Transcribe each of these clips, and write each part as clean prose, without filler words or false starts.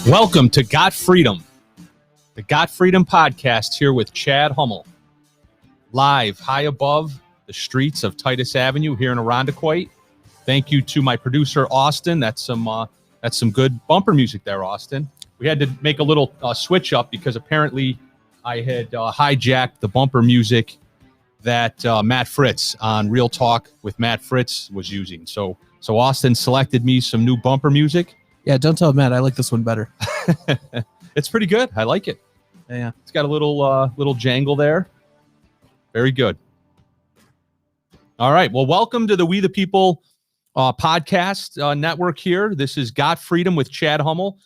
Welcome to Got Freedom, the Got Freedom podcast here with Chad Hummel, live high above the streets of Titus Avenue here in Irondequoit. Thank you to my producer, Austin. That's some good bumper music there, Austin. We had to make a little switch up because apparently I had hijacked the bumper music that Matt Fritz on Real Talk with Matt Fritz was using. So Austin selected me some new bumper music. Yeah, don't tell Matt. I like this one better. It's pretty good. I like it. Yeah. It's got a little jangle there. Very good. All right. Well, welcome to the We the People podcast network here. This is Got Freedom with Chad Hummel.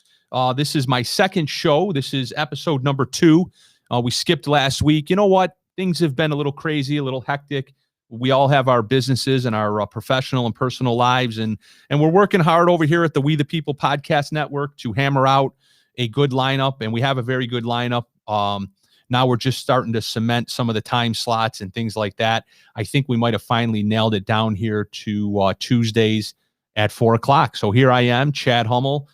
This is my second show. This is episode number 2. We skipped last week. You know what? Things have been a little crazy, a little hectic. We all have our businesses and our professional and personal lives, and we're working hard over here at the We the People podcast network to hammer out a good lineup, and we have a very good lineup. Now we're just starting to cement some of the time slots and things like that. I think we might have finally nailed it down here to Tuesdays at 4 o'clock. So here I am, Chad Hummel,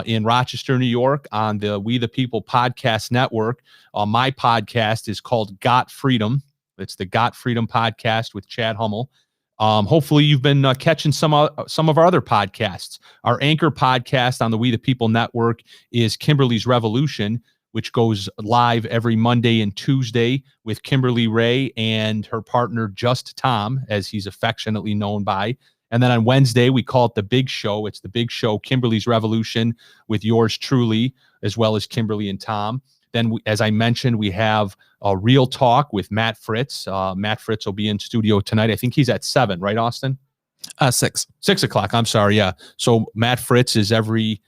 in Rochester, New York, on the We the People podcast network. My podcast is called Got Freedom. It's the Got Freedom podcast with Chad Hummel. Hopefully you've been catching some of our other podcasts. Our anchor podcast on the We the People network is Kimberly's Revolution, which goes live every Monday and Tuesday with Kimberly Ray and her partner, Just Tom, as he's affectionately known by. And then on Wednesday, we call it The Big Show. It's The Big Show, Kimberly's Revolution, with yours truly, as well as Kimberly and Tom. Then, as I mentioned, we have a Real Talk with Matt Fritz. Matt Fritz will be in studio tonight. I think he's at 7, right, Austin? 6. 6 o'clock. I'm sorry. Yeah. So Matt Fritz is every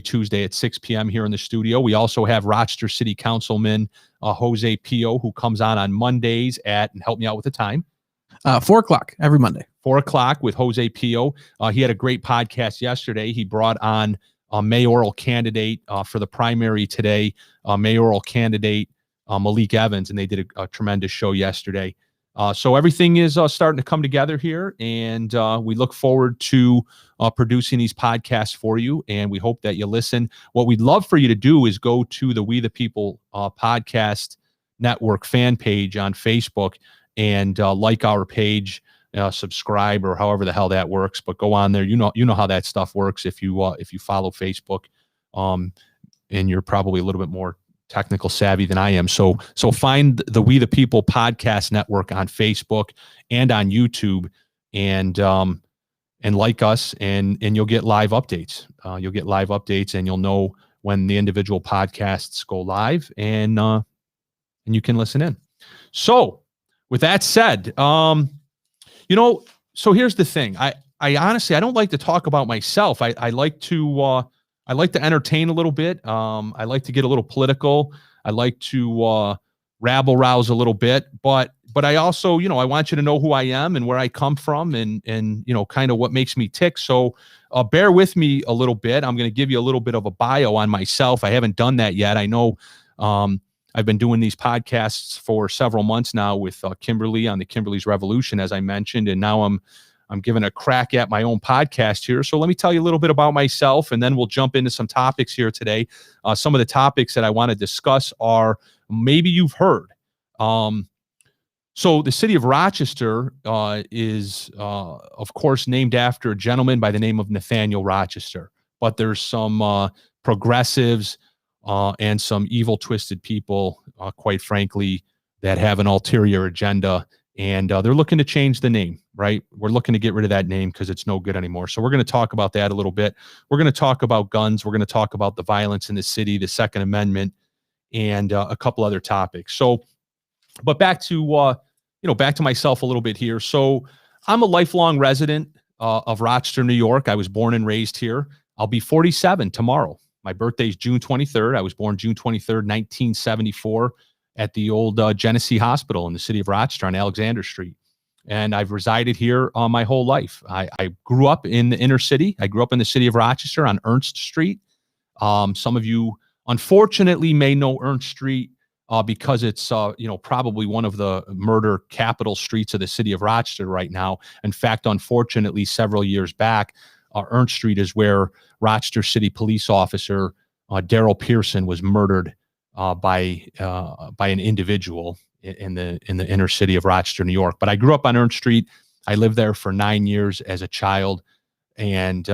Tuesday at 6 p.m. here in the studio. We also have Rochester City Councilman Jose Pio, who comes on Mondays and help me out with the time. 4 o'clock every Monday. 4 o'clock with Jose Pio. He had a great podcast yesterday. He brought on a mayoral candidate for the primary today, mayoral candidate Malik Evans, and they did a tremendous show yesterday. So everything is starting to come together here, and we look forward to producing these podcasts for you, and we hope that you listen. What we'd love for you to do is go to the We the People podcast network fan page on Facebook and like our page, subscribe, or however the hell that works. But go on there. You know how that stuff works if you follow Facebook, and you're probably a little bit more technical savvy than I am. So find the We the People podcast network on Facebook and on YouTube, and like us, and you'll get live updates. You'll get live updates, and you'll know when the individual podcasts go live, and you can listen in. So with that said, so here's the thing. I honestly, I don't like to talk about myself. I like to entertain a little bit. I like to get a little political. I like to rabble rouse a little bit, but I also, I want you to know who I am and where I come from, and kind of what makes me tick. So bear with me a little bit. I'm going to give you a little bit of a bio on myself. I haven't done that yet. I know I've been doing these podcasts for several months now with Kimberly on the Kimberly's Revolution, as I mentioned, and now I'm giving a crack at my own podcast here. So let me tell you a little bit about myself, and then we'll jump into some topics here today. Some of the topics that I want to discuss are, maybe you've heard. So the city of Rochester is, of course, named after a gentleman by the name of Nathanial Rochester, but there's some progressives and some evil, twisted people, quite frankly, that have an ulterior agenda, and they're looking to change the name, right? We're looking to get rid of that name because it's no good anymore. So we're going to talk about that a little bit. We're going to talk about guns. We're going to talk about the violence in the city, the Second Amendment, and a couple other topics. So, but back to myself a little bit here. So I'm a lifelong resident of Rochester, New York. I was born and raised here. I'll be 47 tomorrow. My birthday is June 23rd. I was born June 23rd, 1974, at the old Genesee Hospital in the city of Rochester on Alexander Street. And I've resided here my whole life. I grew up in the inner city. I grew up in the city of Rochester on Ernst Street. Some of you, unfortunately, may know Ernst Street because it's probably one of the murder capital streets of the city of Rochester right now. In fact, unfortunately, several years back, Ernst Street is where Rochester City police officer Daryl Pearson was murdered by an individual in the inner city of Rochester, New York. But I grew up on Ernst Street. I lived there for 9 years as a child, and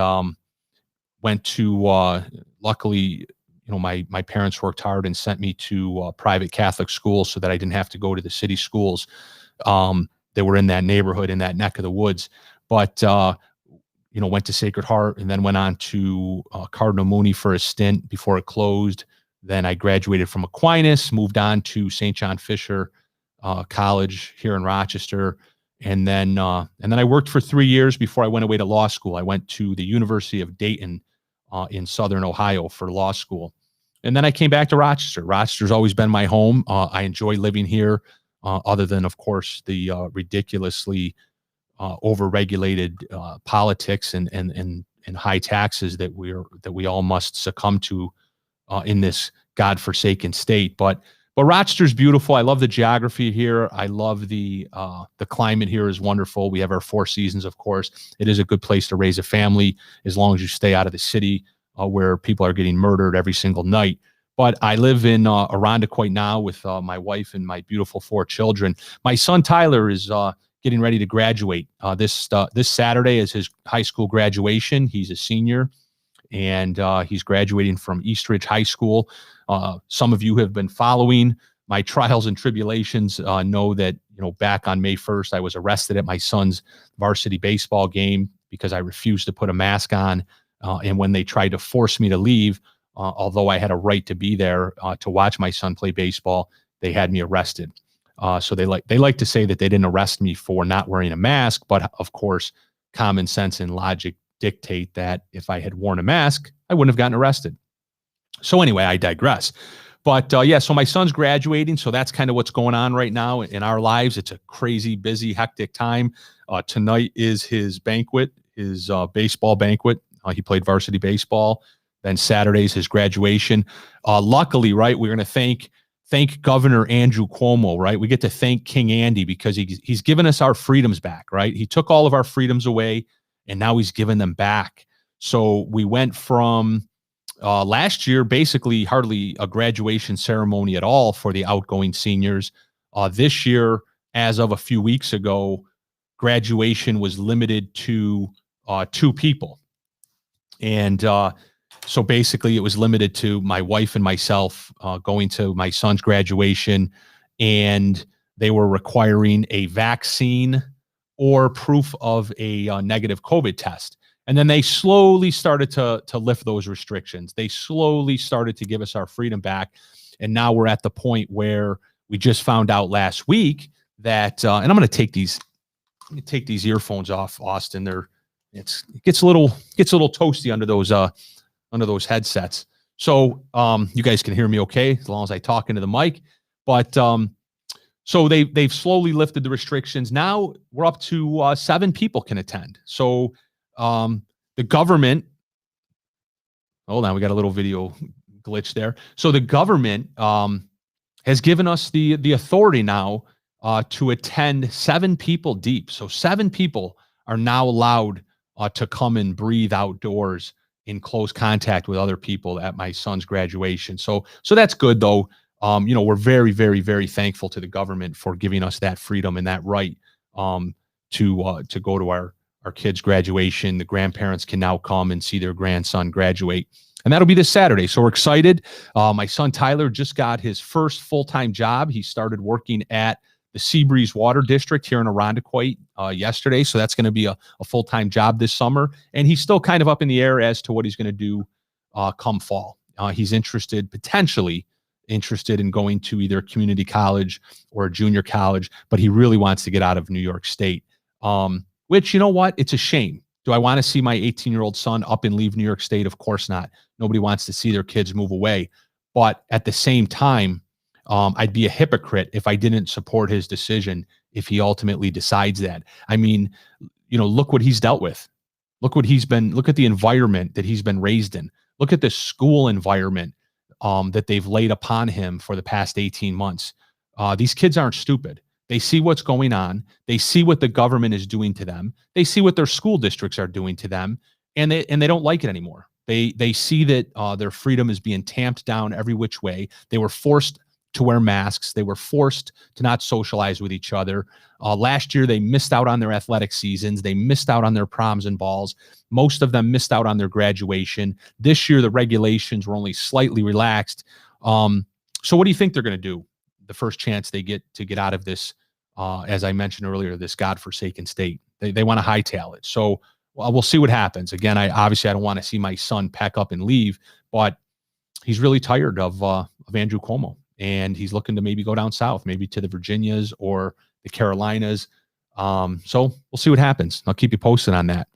went to luckily, my parents worked hard and sent me to private Catholic schools so that I didn't have to go to the city schools that were in that neighborhood, in that neck of the woods. But went to Sacred Heart and then went on to Cardinal Mooney for a stint before it closed. Then I graduated from Aquinas, moved on to St. John Fisher College here in Rochester. And then I worked for 3 years before I went away to law school. I went to the University of Dayton in Southern Ohio for law school. And then I came back to Rochester. Rochester's always been my home. I enjoy living here, other than, of course, the ridiculously overregulated politics and high taxes that we all must succumb to in this godforsaken state. But Rochester's beautiful. I love the geography here. I love the climate here is wonderful. We have our 4 seasons, of course. It is a good place to raise a family as long as you stay out of the city where people are getting murdered every single night. But I live in Irondequoit now with my wife and my beautiful 4 children. My son Tyler is getting ready to graduate. This Saturday is his high school graduation. He's a senior, and he's graduating from Eastridge High School. Some of you who have been following my trials and tribulations know that, back on May 1st, I was arrested at my son's varsity baseball game because I refused to put a mask on. And when they tried to force me to leave, although I had a right to be there to watch my son play baseball, they had me arrested. So they like to say that they didn't arrest me for not wearing a mask, but of course, common sense and logic dictate that if I had worn a mask, I wouldn't have gotten arrested. So anyway, I digress. But so my son's graduating, so that's kind of what's going on right now in our lives. It's a crazy, busy, hectic time. Tonight is his banquet, his baseball banquet. He played varsity baseball. Then Saturday's his graduation. Luckily, right, we're going to thank Governor Andrew Cuomo, right? We get to thank King Andy because he's given us our freedoms back, right? He took all of our freedoms away, and now he's given them back. So we went from last year, basically hardly a graduation ceremony at all for the outgoing seniors. This year, as of a few weeks ago, graduation was limited to 2 people. And so basically it was limited to my wife and myself going to my son's graduation, and they were requiring a vaccine or proof of a negative COVID test. And then they slowly started to lift those restrictions. They slowly started to give us our freedom back. And now we're at the point where we just found out last week that, and I'm going to take these earphones off, Austin. It gets a little toasty under those headsets. So you guys can hear me okay as long as I talk into the mic. But so they've slowly lifted the restrictions. Now we're up to 7 people can attend. So the government, hold on, we got a little video glitch there. So the government has given us the authority now to attend 7 people deep. So 7 people are now allowed to come and breathe outdoors in close contact with other people at my son's graduation. So that's good, though. We're very, very, very thankful to the government for giving us that freedom and that right to go to our kids' graduation. The grandparents can now come and see their grandson graduate, and that'll be this Saturday. So we're excited. My son Tyler just got his first full-time job. He started working at the Seabreeze Water District here in Irondequoit yesterday. So that's going to be a full-time job this summer. And he's still kind of up in the air as to what he's going to do come fall. He's potentially interested in going to either a community college or a junior college, but he really wants to get out of New York State, which, you know what? It's a shame. Do I want to see my 18-year-old son up and leave New York State? Of course not. Nobody wants to see their kids move away. But at the same time, I'd be a hypocrite if I didn't support his decision if he ultimately decides that. I mean, look what he's dealt with. Look at the environment that he's been raised in. Look at the school environment that they've laid upon him for the past 18 months. These kids aren't stupid. They see what's going on. They see what the government is doing to them. They see what their school districts are doing to them, and they don't like it anymore. They see that their freedom is being tamped down every which way. They were forced to wear masks. They were forced to not socialize with each other. Last year, they missed out on their athletic seasons. They missed out on their proms and balls. Most of them missed out on their graduation. This year, the regulations were only slightly relaxed. So what do you think they're going to do the first chance they get to get out of this, as I mentioned earlier, this godforsaken state? They want to hightail it. So we'll see what happens. Again, I don't want to see my son pack up and leave, but he's really tired of Andrew Cuomo. And he's looking to maybe go down south, maybe to the Virginias or the Carolinas. So we'll see what happens. I'll keep you posted on that.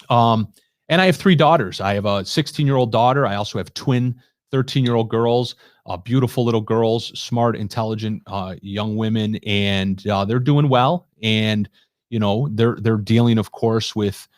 And I have 3 daughters. I have a 16-year-old daughter. I also have twin 13-year-old girls, beautiful little girls, smart, intelligent young women, and they're doing well. And they're dealing, of course, with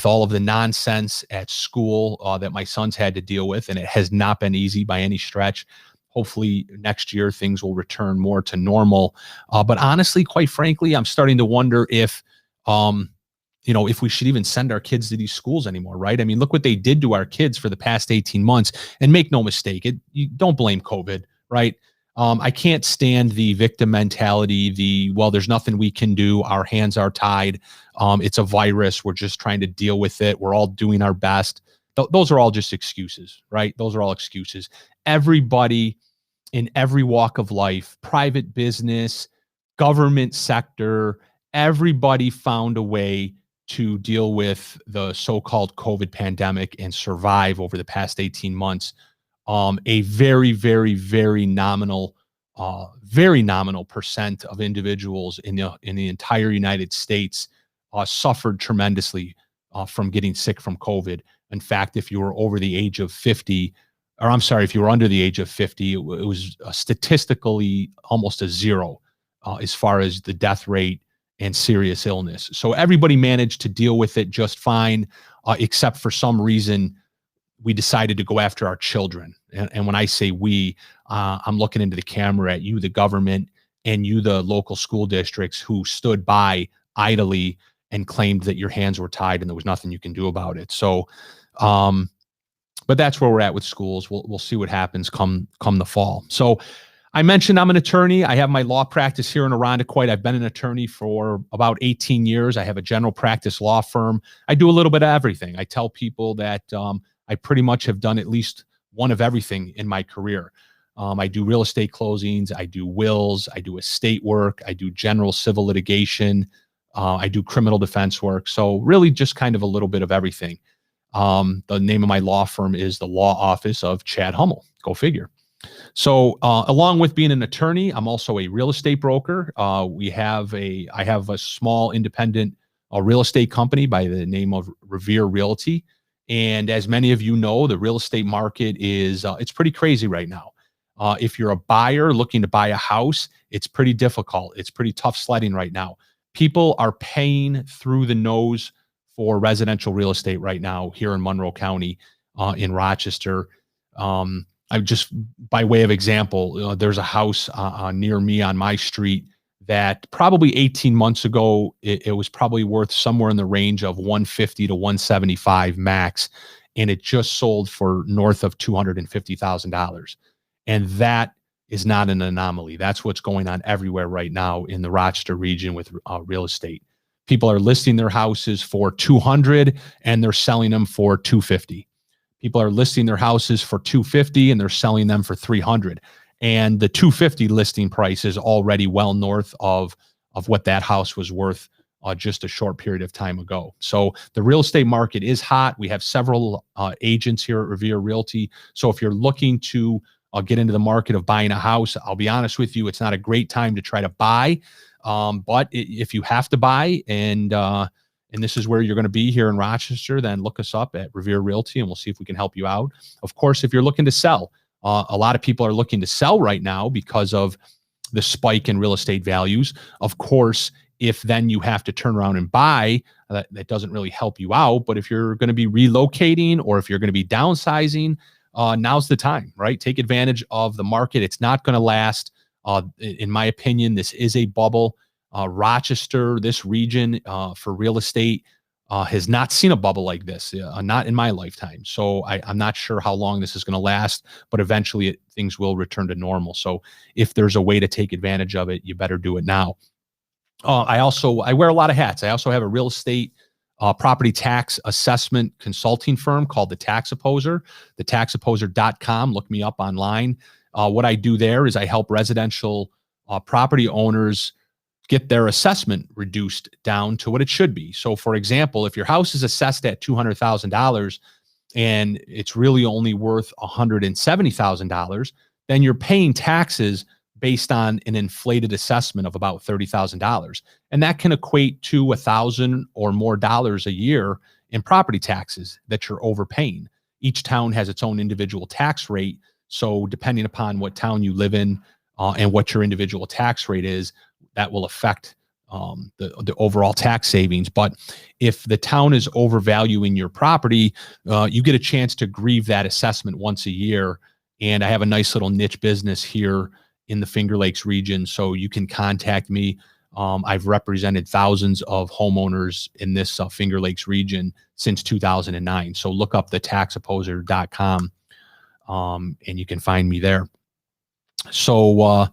all of the nonsense at school that my son's had to deal with, and it has not been easy by any stretch. Hopefully next year things will return more to normal. But honestly, quite frankly, I'm starting to wonder if we should even send our kids to these schools anymore, right? I mean, look what they did to our kids for the past 18 months. And make no mistake, you don't blame COVID, right? I can't stand the victim mentality, there's nothing we can do. Our hands are tied. It's a virus. We're just trying to deal with it. We're all doing our best. Those are all just excuses, right? Those are all excuses. Everybody in every walk of life, private business, government sector, everybody found a way to deal with the so-called COVID pandemic and survive over the past 18 months. A very, very, very nominal percent of individuals in the entire United States suffered tremendously from getting sick from COVID. In fact, if you were over the age of 50, if you were under the age of 50, it was statistically almost a zero as far as the death rate and serious illness. So everybody managed to deal with it just fine, except for some reason we decided to go after our children. And when I say we, I'm looking into the camera at you, the government, and you, the local school districts, who stood by idly and claimed that your hands were tied and there was nothing you can do about it. So, but that's where we're at with schools. We'll see what happens come the fall. So I mentioned I'm an attorney. I have my law practice here in Irondequoit. I've been an attorney for about 18 years. I have a general practice law firm. I do a little bit of everything. I tell people that I pretty much have done at least one of everything in my career. I do real estate closings. I do wills. I do estate work. I do general civil litigation. I do criminal defense work. So really just kind of a little bit of everything. The name of my law firm is the Law Office of Chad Hummel. Go figure. So along with being an attorney, I'm also a real estate broker. I have a small independent real estate company by the name of Revere Realty. And as many of you know, the real estate market is it's pretty crazy right now. If you're a buyer looking to buy a house, it's pretty difficult. It's pretty tough sledding right now. People are paying through the nose for residential real estate right now here in Monroe County, in Rochester. I just, by way of example, there's a house near me on my street that probably 18 months ago, it was probably worth somewhere in the range of 150 to 175 max. And it just sold for north of $250,000. And that is not an anomaly. That's what's going on everywhere right now in the Rochester region with real estate. People are listing their houses for 200 and they're selling them for 250. People are listing their houses for 250 and they're selling them for 300. And the 250 listing price is already well north of what that house was worth just a short period of time ago. So the real estate market is hot. We have several agents here at Revere Realty. So if you're looking to get into the market of buying a house, I'll be honest with you, it's not a great time to try to buy. But if you have to buy and this is where you're going to be here in Rochester, then look us up at Revere Realty and we'll see if we can help you out. Of course, if you're looking to sell, a lot of people are looking to sell right now because of the spike in real estate values. Of course, if then you have to turn around and buy, that doesn't really help you out. But if you're going to be relocating or if you're going to be downsizing, now's the time, right? Take advantage of the market. It's not going to last. In my opinion, this is a bubble. Rochester, this region for real estate, has not seen a bubble like this, not in my lifetime. So I'm not sure how long this is going to last, but eventually things will return to normal. So if there's a way to take advantage of it, you better do it now. I wear a lot of hats. I also have a real estate property tax assessment consulting firm called The Tax Opposer, thetaxopposer.com. Look me up online. What I do there is I help residential property owners get their assessment reduced down to what it should be. So for example, if your house is assessed at $200,000 and it's really only worth $170,000, then you're paying taxes based on an inflated assessment of about $30,000. And that can equate to $1,000 or more a year in property taxes that you're overpaying. Each town has its own individual tax rate. So depending upon what town you live in and what your individual tax rate is, that will affect the overall tax savings. But if the town is overvaluing your property, you get a chance to grieve that assessment once a year. And I have a nice little niche business here in the Finger Lakes region, so you can contact me. I've represented thousands of homeowners in this Finger Lakes region since 2009. So look up thetaxopposer.com and you can find me there. So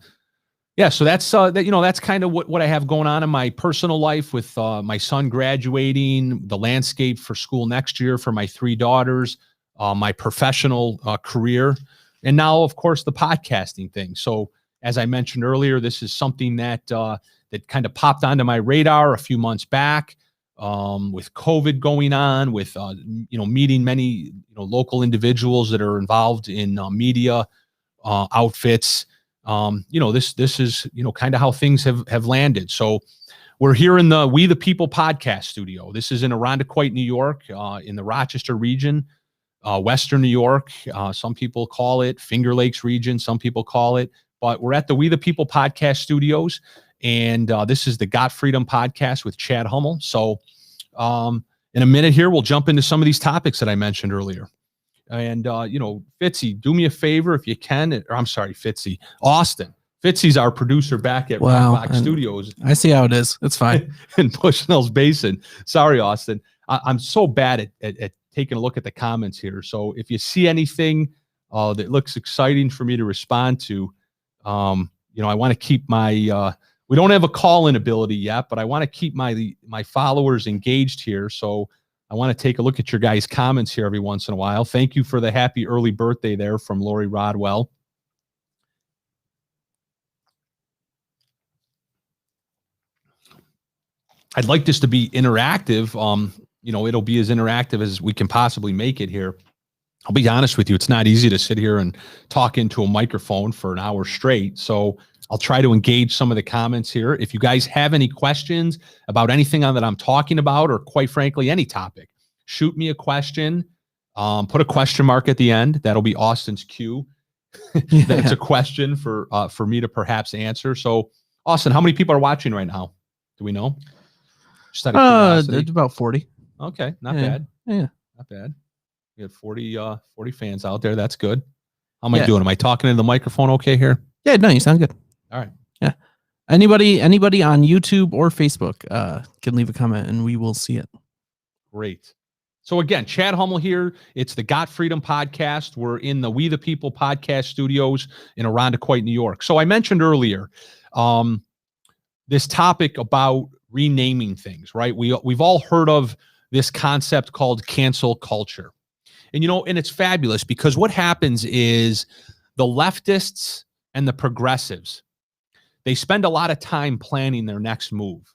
so that's that's kind of what I have going on in my personal life with my son graduating, the landscape for school next year for my 3 daughters, my professional career, and now of course the podcasting thing. So as I mentioned earlier, this is something that that kind of popped onto my radar a few months back with COVID going on, with meeting many local individuals that are involved in media outfits. This is kind of how things have landed. So we're here in the We the People podcast studio. This is in Irondequoit, New York, in the Rochester region, Western New York. Some people call it Finger Lakes region. Some people call it, but we're at the We the People podcast studios. And this is the Got Freedom podcast with Chad Hummel. So in a minute here, we'll jump into some of these topics that I mentioned earlier. And, Fitzy, do me a favor if you can. Or I'm sorry, Fitzy. Austin. Fitzy's our producer back at Rockbox Studios. I see how it is. It's fine. In Bushnell's Basin. Sorry, Austin. I'm so bad at taking a look at the comments here. So if you see anything that looks exciting for me to respond to, I want to keep my we don't have a call-in ability yet, but I want to keep my followers engaged here. So I want to take a look at your guys' comments here every once in a while. Thank you for the happy early birthday there from Lori Rodwell. I'd like this to be interactive. It'll be as interactive as we can possibly make it here. I'll be honest with you, it's not easy to sit here and talk into a microphone for an hour straight. So I'll try to engage some of the comments here. If you guys have any questions about anything that I'm talking about, or quite frankly, any topic, shoot me a question. Put a question mark at the end. That'll be Austin's cue. That's a question for me to perhaps answer. So, Austin, how many people are watching right now? Do we know? Just out of curiosity. It's about 40. Okay, not bad. Yeah, not bad. We had 40 fans out there. That's good. How am I doing? Am I talking into the microphone okay here? Yeah, no, you sound good. All right. Yeah. Anybody on YouTube or Facebook can leave a comment and we will see it. Great. So again, Chad Hummel here. It's the Got Freedom podcast. We're in the We the People podcast studios in Irondequoit, New York. So I mentioned earlier this topic about renaming things, right? We've all heard of this concept called cancel culture. And, and it's fabulous because what happens is the leftists and the progressives, they spend a lot of time planning their next move.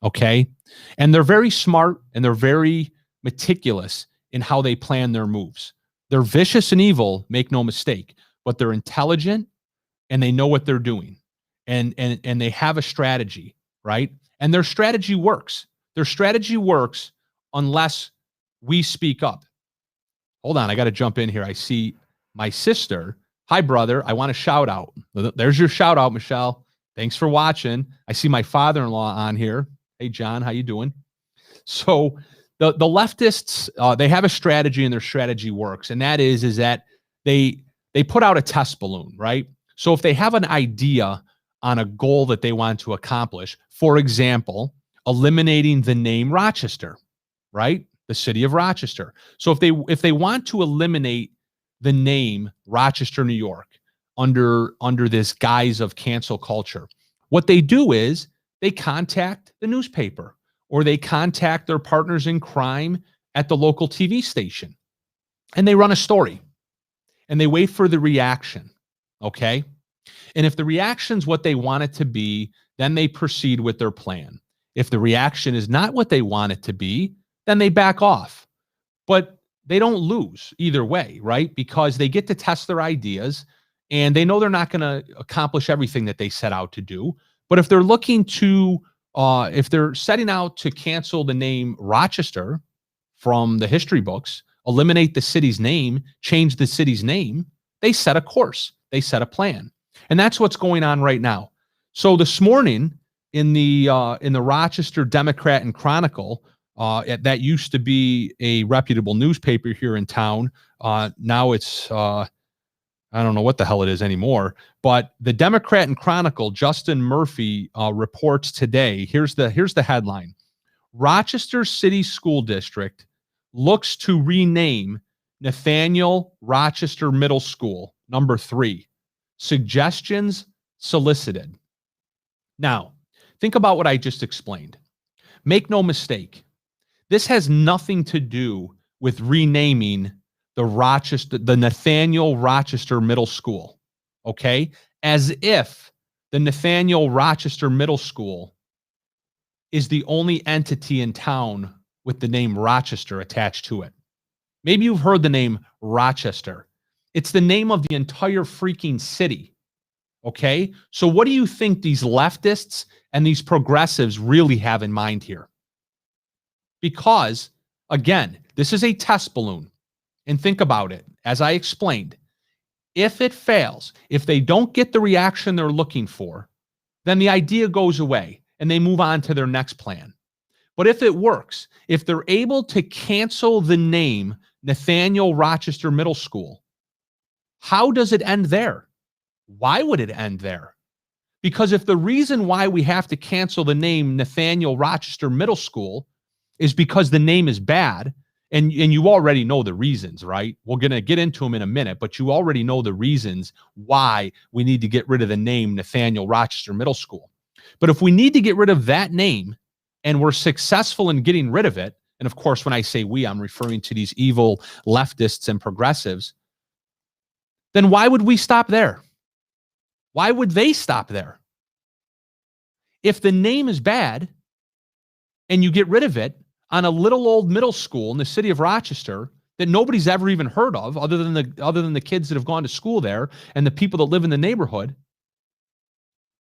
Okay. And they're very smart and they're very meticulous in how they plan their moves. They're vicious and evil, make no mistake, but they're intelligent and they know what they're doing. And they have a strategy, right? And their strategy works. Their strategy works unless we speak up. Hold on, I got to jump in here. I see my sister. Hi, brother. I want a shout out. There's your shout out, Michelle. Thanks for watching. I see my father-in-law on here. Hey, John, how you doing? So the leftists, they have a strategy and their strategy works. And that is that they put out a test balloon, right? So if they have an idea on a goal that they want to accomplish, for example, eliminating the name Rochester, right? The city of Rochester. So if they want to eliminate the name Rochester, New York under this guise of cancel culture, what they do is they contact the newspaper or they contact their partners in crime at the local TV station and they run a story and they wait for the reaction. Okay. And if the reaction's what they want it to be, then they proceed with their plan. If the reaction is not what they want it to be, then they back off. But they don't lose either way, right? Because they get to test their ideas and they know they're not going to accomplish everything that they set out to do. But if they're looking to, if they're setting out to cancel the name Rochester from the history books, eliminate the city's name, change the city's name, they set a course, they set a plan. And that's what's going on right now. So this morning in the Rochester Democrat and Chronicle, that used to be a reputable newspaper here in town. Now it's I don't know what the hell it is anymore. But the Democrat and Chronicle, Justin Murphy reports today. Here's the headline: Rochester City School District looks to rename Nathanial Rochester Middle School number 3. Suggestions solicited. Now, think about what I just explained. Make no mistake. This has nothing to do with renaming the Nathanial Rochester Middle School. Okay? As if the Nathanial Rochester Middle School is the only entity in town with the name Rochester attached to it. Maybe you've heard the name Rochester. It's the name of the entire freaking city. Okay? So what do you think these leftists and these progressives really have in mind here? Because, again, this is a test balloon. And think about it. As I explained, if it fails, if they don't get the reaction they're looking for, then the idea goes away and they move on to their next plan. But if it works, if they're able to cancel the name Nathanial Rochester Middle School, how does it end there? Why would it end there? Because if the reason why we have to cancel the name Nathanial Rochester Middle School is because the name is bad, and you already know the reasons, right? We're going to get into them in a minute, but you already know the reasons why we need to get rid of the name Nathanial Rochester Middle School. But if we need to get rid of that name and we're successful in getting rid of it, and of course, when I say we, I'm referring to these evil leftists and progressives, then why would we stop there? Why would they stop there? If the name is bad and you get rid of it on a little old middle school in the city of Rochester that nobody's ever even heard of other than the kids that have gone to school there and the people that live in the neighborhood,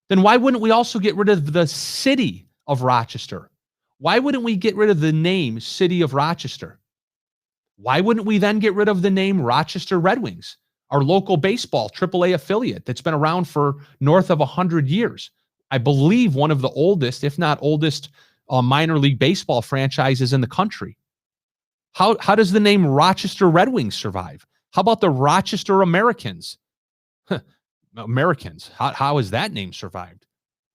then why wouldn't we also get rid of the city of Rochester? Why wouldn't we get rid of the name City of Rochester? Why wouldn't we then get rid of the name Rochester Red Wings, our local baseball AAA affiliate that's been around for north of 100 years? I believe one of the oldest, if not oldest, minor league baseball franchises in the country. How does the name Rochester Red Wings survive? How about the Rochester Americans? Americans. How has that name survived?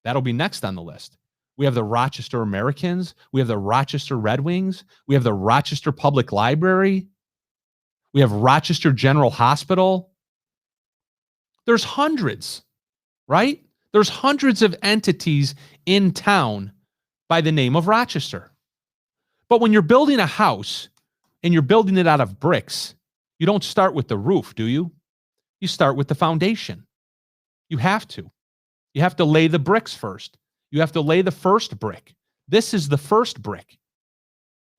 That'll be next on the list. We have the Rochester Americans. We have the Rochester Red Wings. We have the Rochester Public Library. We have Rochester General Hospital. There's hundreds, right? There's hundreds of entities in town by the name of Rochester. But when you're building a house and you're building it out of bricks, you don't start with the roof, do you? You start with the foundation. You have to. You have to lay the bricks first. You have to lay the first brick. This is the first brick.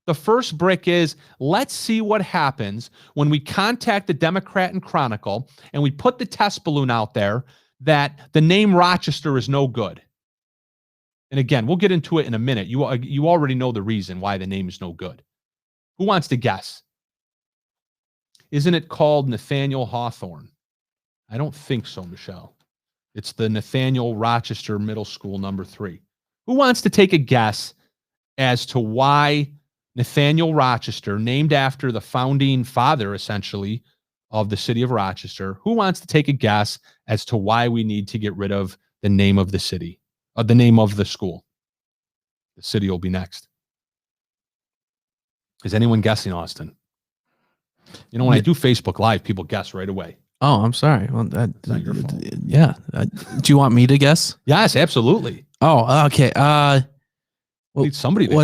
The first brick is, let's see what happens when we contact the Democrat and Chronicle and we put the test balloon out there that the name Rochester is no good. And again, we'll get into it in a minute. You already know the reason why the name is no good. Who wants to guess? Isn't it called Nathaniel Hawthorne? I don't think so, Michelle. It's the Nathaniel Rochester Middle School number 3. Who wants to take a guess as to why Nathaniel Rochester, named after the founding father, essentially, of the city of Rochester, who wants to take a guess as to why we need to get rid of the name of the city, the name of the school? The city will be next. Is anyone guessing, Austin? You know, when I do Facebook Live, people guess right away. Oh, I'm sorry. Well, It's not your fault. Yeah. Do you want me to guess? Yes, absolutely. Oh, okay. We need somebody to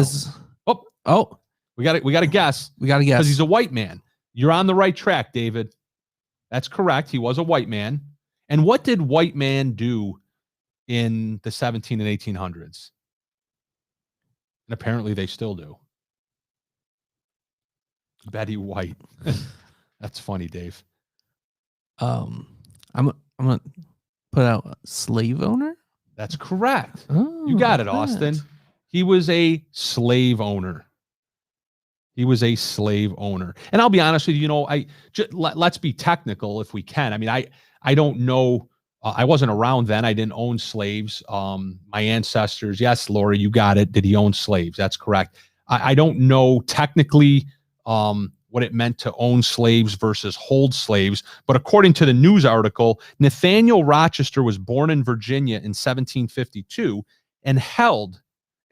help. Oh, we got to guess. We got to guess because he's a white man. You're on the right track, David. That's correct. He was a white man. And what did white man do in the 17 and 1800s? And apparently they still do. Betty White. That's funny, Dave. I'm gonna put out slave owner. That's correct. Oh, you got it, Austin. He was a slave owner. He was a slave owner. And I'll be honest with you, let's be technical if we can. I mean, I don't know. I wasn't around then. I didn't own slaves. My ancestors, yes, Lori, you got it. Did he own slaves? That's correct. I don't know technically what it meant to own slaves versus hold slaves. But according to the news article, Nathanial Rochester was born in Virginia in 1752 and held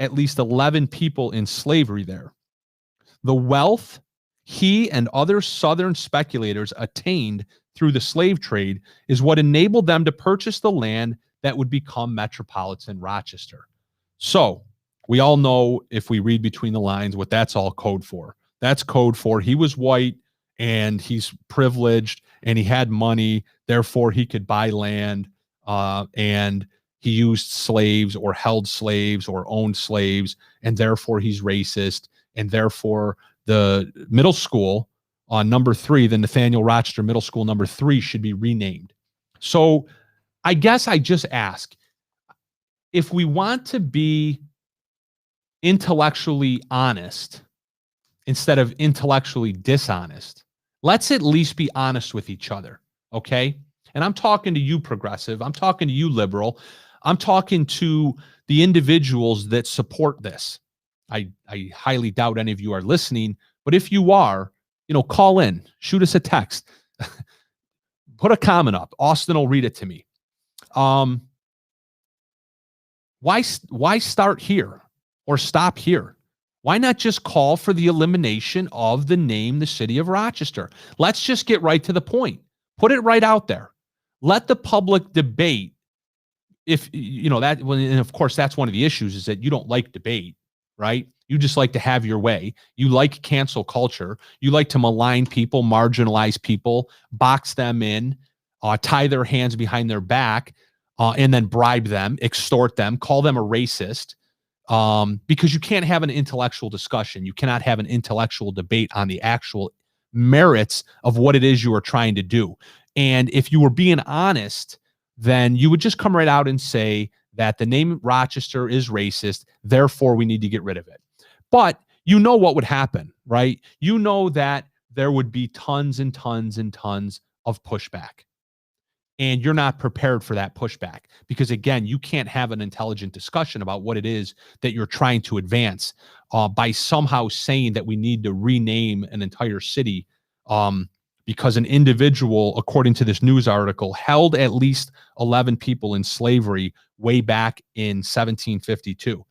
at least 11 people in slavery there. The wealth he and other Southern speculators attained through the slave trade is what enabled them to purchase the land that would become metropolitan Rochester. So we all know, if we read between the lines, what that's all code for. That's code for he was white and he's privileged and he had money, therefore he could buy land, and he used slaves or held slaves or owned slaves, and therefore he's racist, and therefore the middle school on number 3, the Nathanial Rochester Middle School number 3, should be renamed. So I guess I just ask, if we want to be intellectually honest instead of intellectually dishonest, let's at least be honest with each other, okay? And I'm talking to you, progressive. I'm talking to you, liberal. I'm talking to the individuals that support this. I highly doubt any of you are listening, but if you are, call in, shoot us a text, put a comment up. Austin will read it to me. Why start here or stop here? Why not just call for the elimination of the name, the city of Rochester? Let's just get right to the point. Put it right out there. Let the public debate. If that, and of course, that's one of the issues, is that you don't like debate, right? You just like to have your way. You like cancel culture. You like to malign people, marginalize people, box them in, tie their hands behind their back, and then bribe them, extort them, call them a racist, because you can't have an intellectual discussion. You cannot have an intellectual debate on the actual merits of what it is you are trying to do. And if you were being honest, then you would just come right out and say that the name Rochester is racist, therefore we need to get rid of it. But you know what would happen, right? You know that there would be tons and tons and tons of pushback. And you're not prepared for that pushback because, again, you can't have an intelligent discussion about what it is that you're trying to advance by somehow saying that we need to rename an entire city because an individual, according to this news article, held at least 11 people in slavery way back in 1752.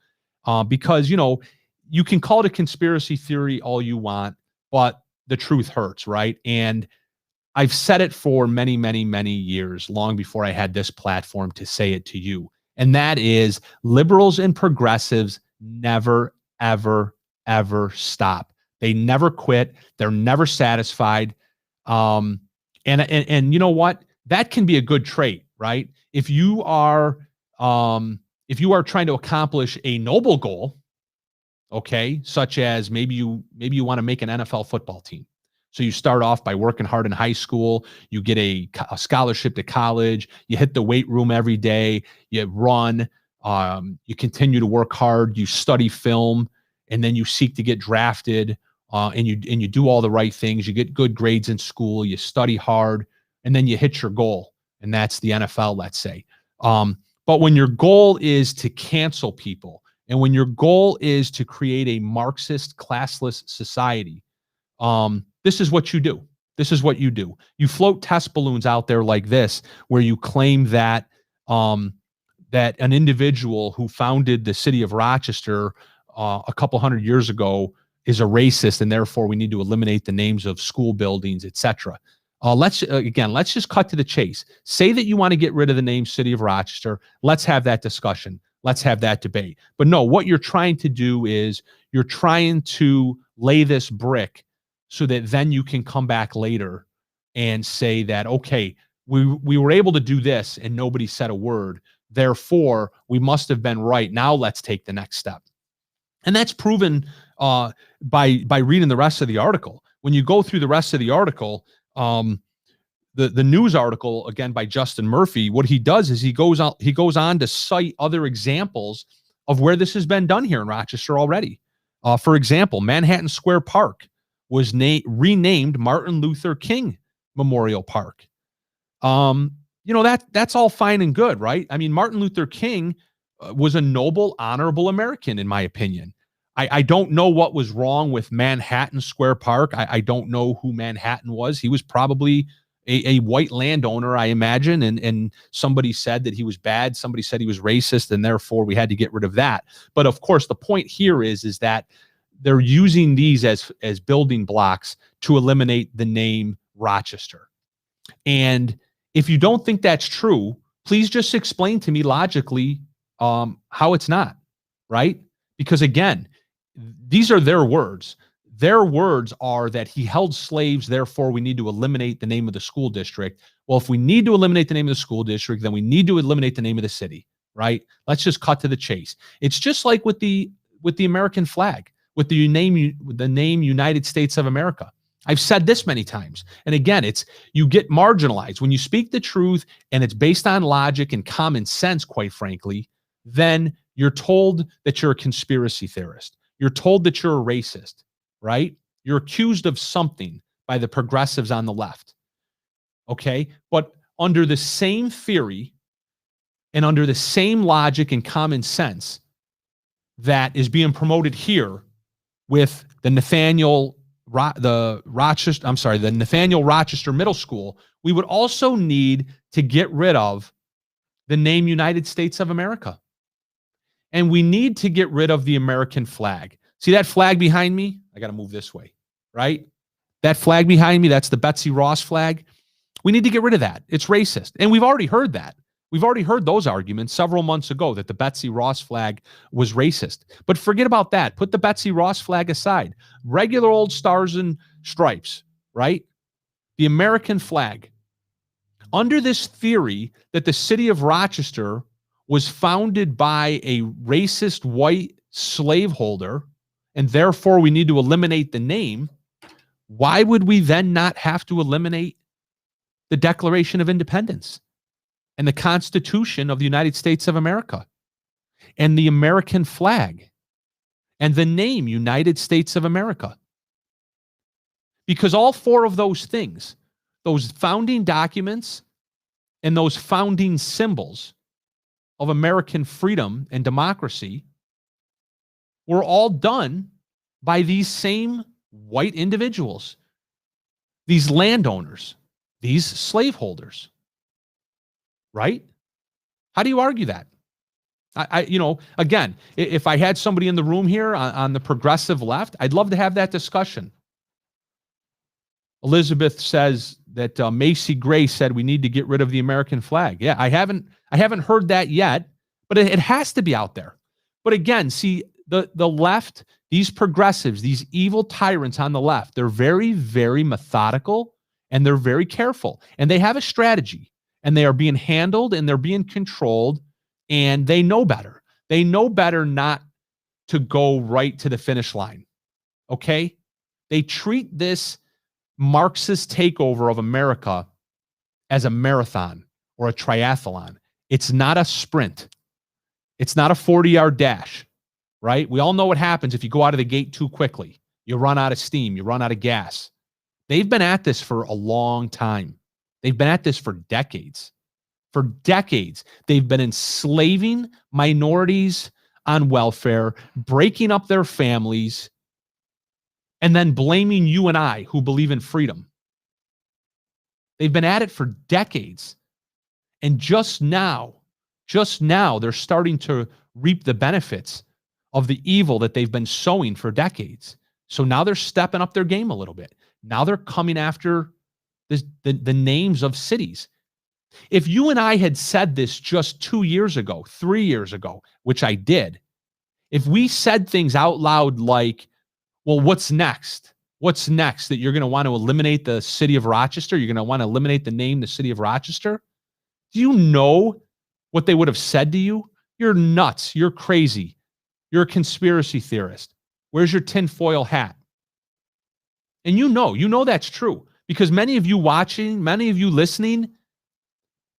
Because, you can call it a conspiracy theory all you want, but the truth hurts, right? And I've said it for many, many, many years, long before I had this platform to say it to you. And that is, liberals and progressives never, ever, ever stop. They never quit. They're never satisfied. And you know what? That can be a good trait, right? If you are trying to accomplish a noble goal, okay, such as maybe you want to make an NFL football team. So you start off by working hard in high school, you get a scholarship to college, you hit the weight room every day, you run, you continue to work hard, you study film, and then you seek to get drafted, and you do all the right things, you get good grades in school, you study hard, and then you hit your goal, and that's the NFL, let's say. But when your goal is to cancel people, and when your goal is to create a Marxist, classless society, this is what you do. This is what you do. You float test balloons out there like this, where you claim that that an individual who founded the city of Rochester a couple hundred years ago is a racist, and therefore we need to eliminate the names of school buildings, etc. Let's just cut to the chase. Say that you want to get rid of the name City of Rochester. Let's have that discussion. Let's have that debate. But no, what you're trying to do is you're trying to lay this brick so that then you can come back later and say that, okay, we were able to do this and nobody said a word. Therefore, we must have been right. Now let's take the next step. And that's proven by reading the rest of the article. When you go through the rest of the article, the news article, again, by Justin Murphy, what he does is he goes on to cite other examples of where this has been done here in Rochester already. For example, Manhattan Square Park was renamed Martin Luther King Memorial Park. That's all fine and good, right? I mean, Martin Luther King was a noble, honorable American, in my opinion. I don't know what was wrong with Manhattan Square Park. I don't know who Manhattan was. He was probably a white landowner, I imagine, and somebody said that he was bad. Somebody said he was racist, and therefore we had to get rid of that. But of course, the point here is that they're using these as building blocks to eliminate the name Rochester. And if you don't think that's true, please just explain to me logically how it's not, right? Because again, these are their words. Their words are that he held slaves, therefore we need to eliminate the name of the school district. Well, if we need to eliminate the name of the school district, then we need to eliminate the name of the city, right? Let's just cut to the chase. It's just like with the American flag, with the name United States of America. I've said this many times. And again, you get marginalized. When you speak the truth and it's based on logic and common sense, quite frankly, then you're told that you're a conspiracy theorist. You're told that you're a racist, right? You're accused of something by the progressives on the left. Okay? But under the same theory and under the same logic and common sense that is being promoted here with the Nathanial Rochester Middle School, we would also need to get rid of the name United States of America. And we need to get rid of the American flag. See that flag behind me? I got to move this way, right? That flag behind me, that's the Betsy Ross flag. We need to get rid of that. It's racist. And we've already heard that. We've already heard those arguments several months ago that the Betsy Ross flag was racist. But forget about that. Put the Betsy Ross flag aside. Regular old stars and stripes, right? The American flag. Under this theory that the city of Rochester was founded by a racist white slaveholder, and therefore we need to eliminate the name, why would we then not have to eliminate the Declaration of Independence and the Constitution of the United States of America and the American flag and the name United States of America? Because all four of those things, those founding documents and those founding symbols of American freedom and democracy were all done by these same white individuals, these landowners, these slaveholders, right? How do you argue that? Again, if I had somebody in the room here on the progressive left, I'd love to have that discussion. Elizabeth says that Macy Gray said we need to get rid of the American flag. Yeah, I haven't heard that yet, but it has to be out there. But again, see, the left, these progressives, these evil tyrants on the left, they're very, very methodical and they're very careful. And they have a strategy and they are being handled and they're being controlled and they know better. They know better not to go right to the finish line. Okay? They treat this Marxist takeover of America as a marathon or a triathlon. It's not a sprint. It's not a 40-yard dash, right? We all know what happens if you go out of the gate too quickly. You run out of steam. You run out of gas. They've been at this for a long time. They've been at this for decades. For decades, they've been enslaving minorities on welfare, breaking up their families, and then blaming you and I who believe in freedom. They've been at it for decades. And just now, they're starting to reap the benefits of the evil that they've been sowing for decades. So now they're stepping up their game a little bit. Now they're coming after the names of cities. If you and I had said this just 2 years ago, 3 years ago, which I did, if we said things out loud like, well, what's next? What's next? That you're going to want to eliminate the city of Rochester? You're going to want to eliminate the name, the city of Rochester? Do you know what they would have said to you? You're nuts. You're crazy. You're a conspiracy theorist. Where's your tinfoil hat? And you know that's true because many of you watching, many of you listening,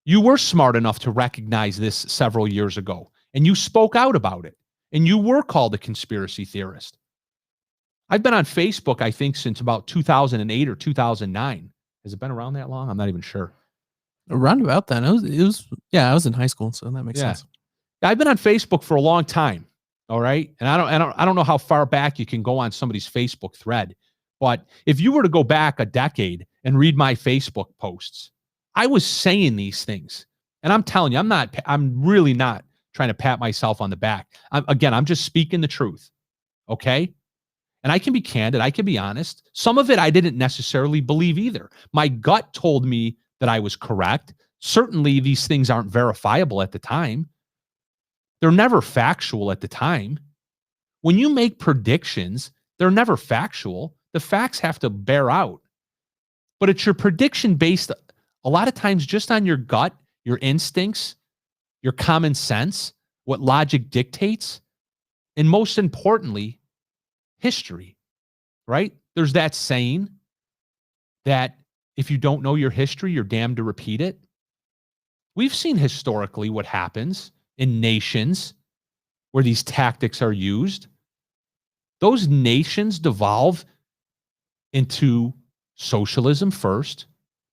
you were smart enough to recognize this several years ago and you spoke out about it and you were called a conspiracy theorist. I've been on Facebook, I think, since about 2008 or 2009. Has it been around that long? I'm not even sure. Around about then. I was in high school, so that makes sense. I've been on Facebook for a long time. All right. And I don't know how far back you can go on somebody's Facebook thread, but if you were to go back a decade and read my Facebook posts, I was saying these things. And I'm telling you, I'm really not trying to pat myself on the back. I'm just speaking the truth. Okay. And I can be candid. I can be honest. Some of it I didn't necessarily believe either. My gut told me that I was correct. Certainly these things aren't verifiable at the time. They're never factual at the time. When you make predictions, they're never factual. The facts have to bear out. But it's your prediction based a lot of times just on your gut, your instincts, your common sense, what logic dictates, and most importantly, history, right? There's that saying that if you don't know your history, you're damned to repeat it. We've seen historically what happens in nations where these tactics are used. Those nations devolve into socialism first,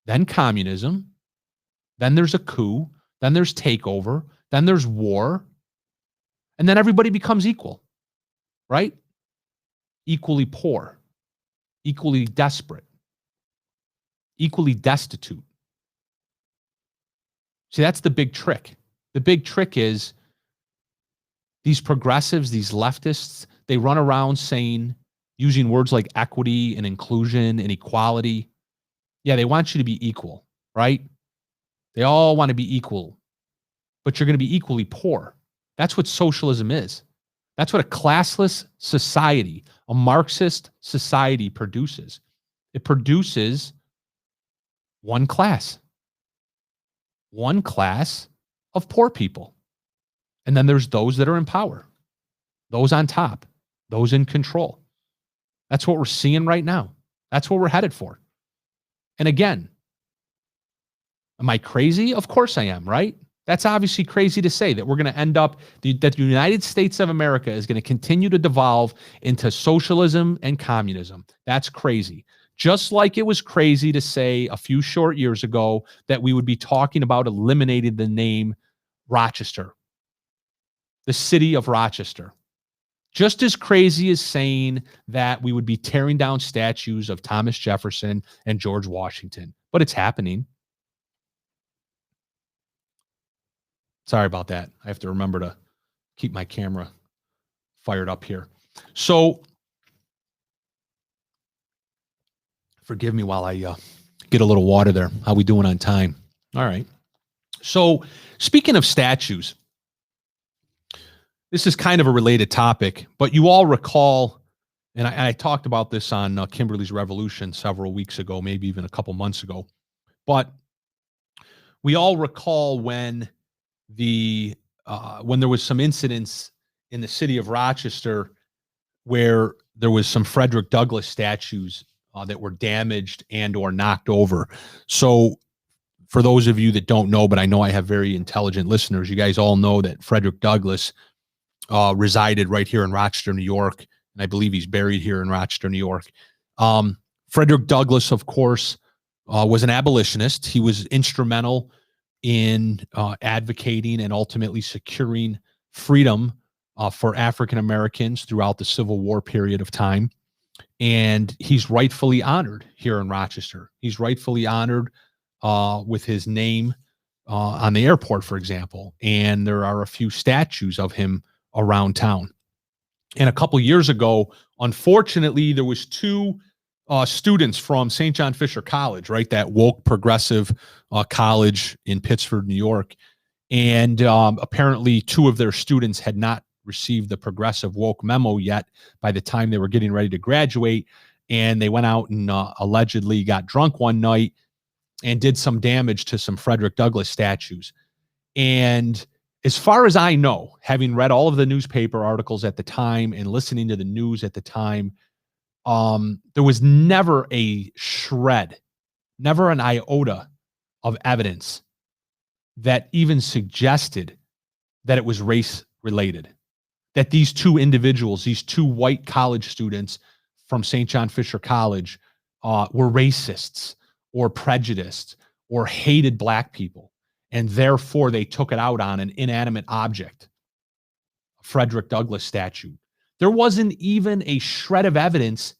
then communism, then there's a coup, then there's takeover, then there's war, and then everybody becomes equal, right? Equally poor, equally desperate, equally destitute. See, that's the big trick. The big trick is these progressives, these leftists, they run around using words like equity and inclusion and equality. Yeah, they want you to be equal, right? They all want to be equal, but you're going to be equally poor. That's what socialism is. That's what a classless society, a Marxist society produces. It produces one class of poor people. And then there's those that are in power, those on top, those in control. That's what we're seeing right now. That's what we're headed for. And again, am I crazy? Of course I am, right? That's obviously crazy to say that we're going to end up, that the United States of America is going to continue to devolve into socialism and communism. That's crazy. Just like it was crazy to say a few short years ago that we would be talking about eliminating the name Rochester, the city of Rochester. Just as crazy as saying that we would be tearing down statues of Thomas Jefferson and George Washington. But it's happening. Sorry about that. I have to remember to keep my camera fired up here. So forgive me while I get a little water there. How we doing on time? All right. So speaking of statues, this is kind of a related topic, but you all recall, and I talked about this on Kimberly's Revolution several weeks ago, maybe even a couple months ago, but we all recall when there was some incidents in the city of Rochester where there was some Frederick Douglass statues that were damaged and or knocked over. So for those of you that don't know, but I know I have very intelligent listeners, you guys all know that Frederick Douglass resided right here in Rochester, New York, and I believe he's buried here in Rochester, New York. Frederick Douglass, of course, was an abolitionist. He was instrumental in advocating and ultimately securing freedom for African Americans throughout the Civil War period of time. And he's rightfully honored here in Rochester. He's rightfully honored with his name on the airport, for example. And there are a few statues of him around town. And a couple years ago, unfortunately, there was two students from St. John Fisher College, right? That woke progressive college in Pittsford, New York. And apparently two of their students had not received the progressive woke memo yet by the time they were getting ready to graduate. And they went out and allegedly got drunk one night and did some damage to some Frederick Douglass statues. And as far as I know, having read all of the newspaper articles at the time and listening to the news at the time, there was never a shred, never an iota of evidence that even suggested that it was race related, that these two individuals, these two white college students from St. John Fisher College were racists or prejudiced or hated black people. And therefore they took it out on an inanimate object, a Frederick Douglass statue. There wasn't even a shred of evidence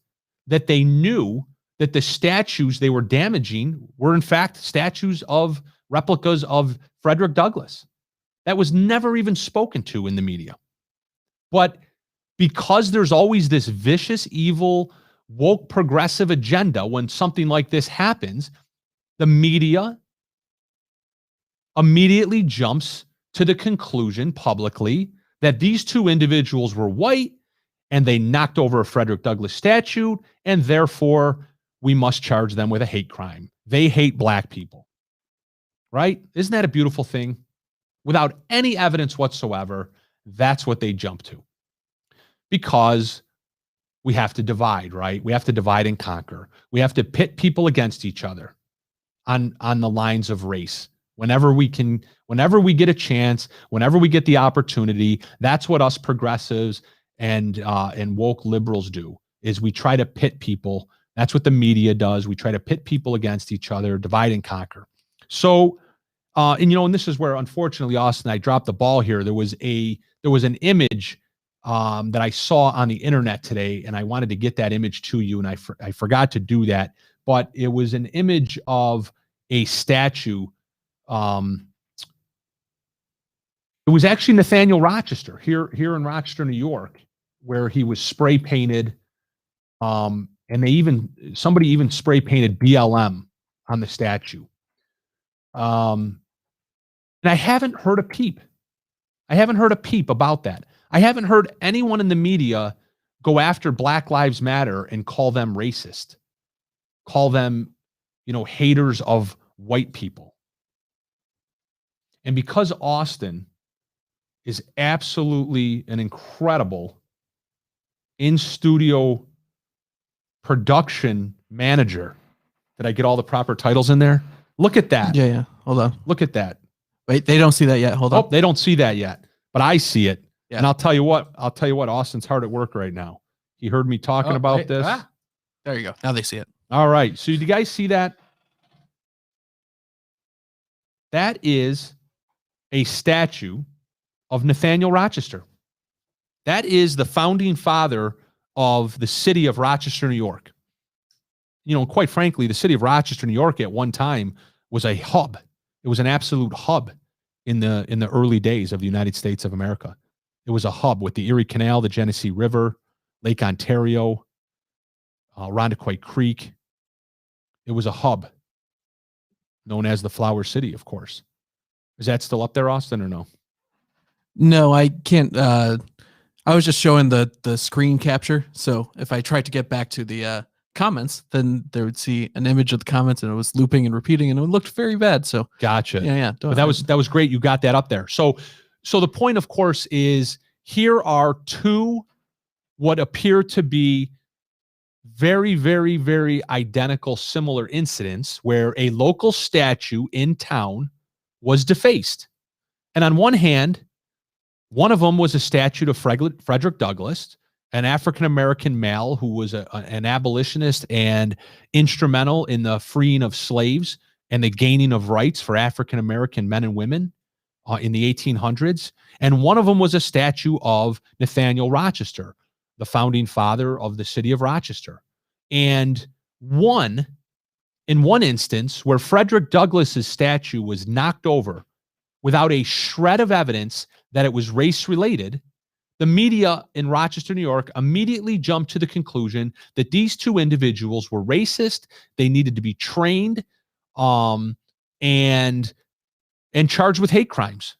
that they knew that the statues they were damaging were in fact statues of replicas of Frederick Douglass. That was never even spoken to in the media. But because there's always this vicious, evil, woke, progressive agenda when something like this happens, the media immediately jumps to the conclusion publicly that these two individuals were white and they knocked over a Frederick Douglass statue, and therefore we must charge them with a hate crime. They hate black people. Right? Isn't that a beautiful thing? Without any evidence whatsoever, that's what they jump to. Because we have to divide, right? We have to divide and conquer. We have to pit people against each other on the lines of race. Whenever we can, whenever we get a chance, whenever we get the opportunity, that's what us progressives and woke liberals do, is we try to pit people. That's what the media does. We try to pit people against each other, divide and conquer. So, and this is where, unfortunately, Austin, I dropped the ball here. There was an image that I saw on the internet today, and I wanted to get that image to you, and I forgot to do that. But it was an image of a statue. It was actually Nathanial Rochester here in Rochester, New York, where he was spray painted. And somebody even spray painted BLM on the statue. And I haven't heard a peep. I haven't heard a peep about that. I haven't heard anyone in the media go after Black Lives Matter and call them racist, call them, haters of white people. And because Austin is absolutely an incredible in-studio production manager, did I get all the proper titles in there? Look at that. Yeah. Hold on. Look at that. Wait, they don't see that yet. Hold on. Oh, they don't see that yet, but I see it. Yeah. And I'll tell you what, Austin's hard at work right now. He heard me talking about this. There you go. Now they see it. All right. So do you guys see that? That is a statue of Nathaniel Rochester. That is the founding father of the city of Rochester, New York. Quite frankly, the city of Rochester, New York at one time was a hub. It was an absolute hub in the early days of the United States of America. It was a hub with the Erie Canal, the Genesee River, Lake Ontario, Rondequoit Creek. It was a hub known as the Flower City, of course. Is that still up there, Austin, or no? No, I can't. I was just showing the screen capture. So if I tried to get back to the comments, then they would see an image of the comments, and it was looping and repeating, and it looked very bad. So gotcha. Yeah. But that was great. You got that up there. So the point, of course, is here are two what appear to be very, very, very identical, similar incidents where a local statue in town was defaced. And on one hand, one of them was a statue of Frederick Douglass, an African-American male who was an abolitionist and instrumental in the freeing of slaves and the gaining of rights for African-American men and women in the 1800s. And one of them was a statue of Nathaniel Rochester, the founding father of the city of Rochester. And in one instance where Frederick Douglass's statue was knocked over without a shred of evidence that it was race related, The media in Rochester, New York, immediately jumped to the conclusion that these two individuals were racist. They needed to be trained, and charged with hate crimes.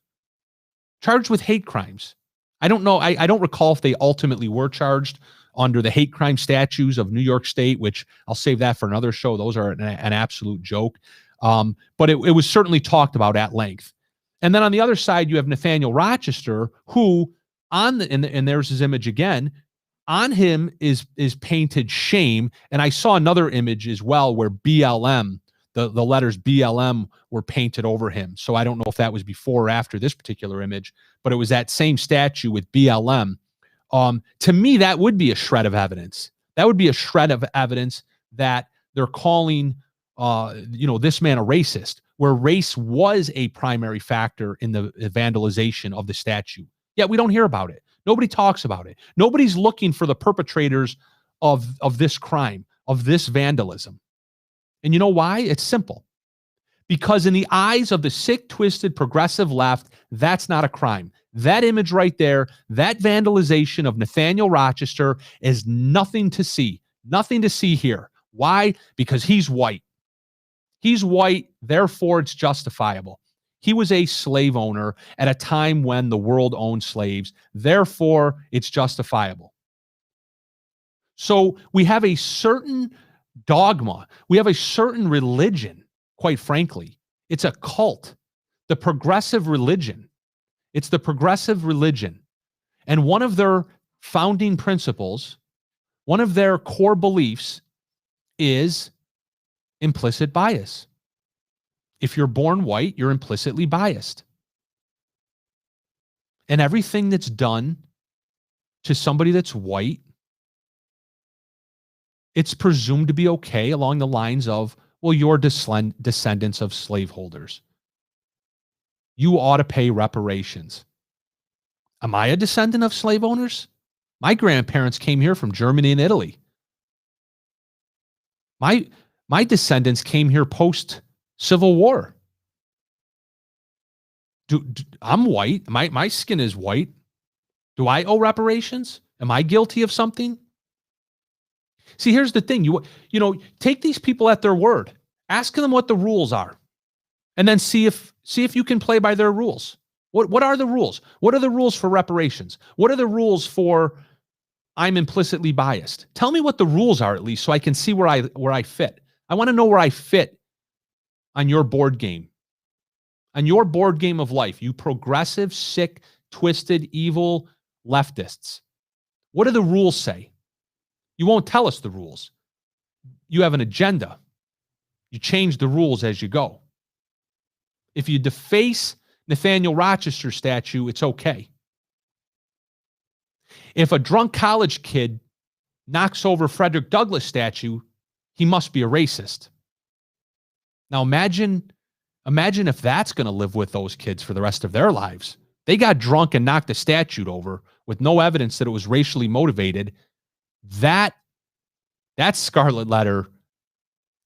Charged with hate crimes. I don't know. I don't recall if they ultimately were charged under the hate crime statutes of New York State, which I'll save that for another show. Those are an absolute joke. But it was certainly talked about at length. And then on the other side, you have Nathanial Rochester, who and there's his image again. On him is painted shame. And I saw another image as well where BLM, the letters BLM were painted over him. So I don't know if that was before or after this particular image, but it was that same statue with BLM. To me, that would be a shred of evidence. That would be a shred of evidence that they're calling, this man a racist, where race was a primary factor in the vandalization of the statue. Yet we don't hear about it. Nobody talks about it. Nobody's looking for the perpetrators of this crime, of this vandalism. And you know why? It's simple. Because in the eyes of the sick, twisted, progressive left, that's not a crime. That image right there, that vandalization of Nathanial Rochester is nothing to see. Nothing to see here. Why? Because he's white. He's white, therefore it's justifiable. He was a slave owner at a time when the world owned slaves. Therefore, it's justifiable. So we have a certain dogma. We have a certain religion, quite frankly. It's a cult. The progressive religion. It's the progressive religion. And one of their founding principles, one of their core beliefs is implicit bias. If you're born white, you're implicitly biased. And everything that's done to somebody that's white, it's presumed to be okay along the lines of, well, you're descendants of slaveholders. You ought to pay reparations. Am I a descendant of slave owners? My grandparents came here from Germany and Italy. My descendants came here post-Civil War. I'm white. My skin is white. Do I owe reparations? Am I guilty of something? See, here's the thing. You take these people at their word. Ask them what the rules are. And then see if you can play by their rules. What are the rules? What are the rules for reparations? What are the rules for I'm implicitly biased? Tell me what the rules are at least so I can see where I fit. I want to know where I fit on your board game. On your board game of life, you progressive, sick, twisted, evil leftists. What do the rules say? You won't tell us the rules. You have an agenda. You change the rules as you go. If you deface Nathanial Rochester statue, it's okay. If a drunk college kid knocks over Frederick Douglass statue, he must be a racist. Now imagine if that's going to live with those kids for the rest of their lives. They got drunk and knocked a statue over with no evidence that it was racially motivated. That scarlet letter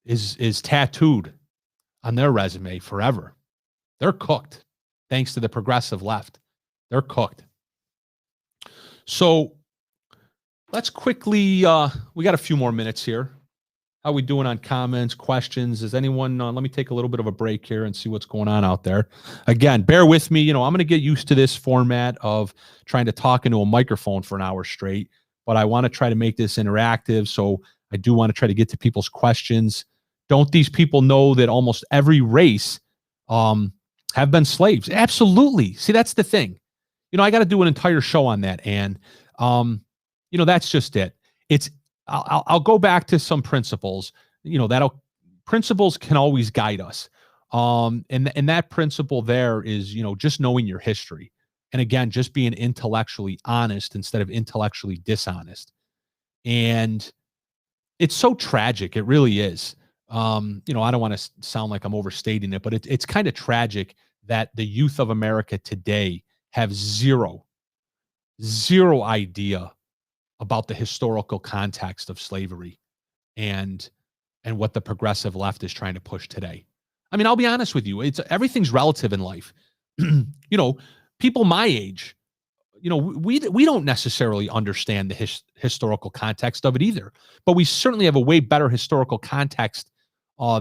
is tattooed on their resume forever. They're cooked, thanks to the progressive left. They're cooked. So let's quickly, we got a few more minutes here. How we doing on comments, questions? Is anyone, let me take a little bit of a break here and see what's going on out there. Again, bear with me. I'm going to get used to this format of trying to talk into a microphone for an hour straight, but I want to try to make this interactive. So I do want to try to get to people's questions. Don't these people know that almost every race have been slaves? Absolutely. See, that's the thing. I got to do an entire show on that. And, that's just it. I'll go back to some principles, principles can always guide us. And that principle there is, just knowing your history. And again, just being intellectually honest instead of intellectually dishonest. And it's so tragic. It really is. I don't want to sound like I'm overstating it, but it's kind of tragic that the youth of America today have zero idea about the historical context of slavery and what the progressive left is trying to push today. I mean, I'll be honest with you. Everything's relative in life. People my age, we don't necessarily understand the historical context of it either, but we certainly have a way better historical context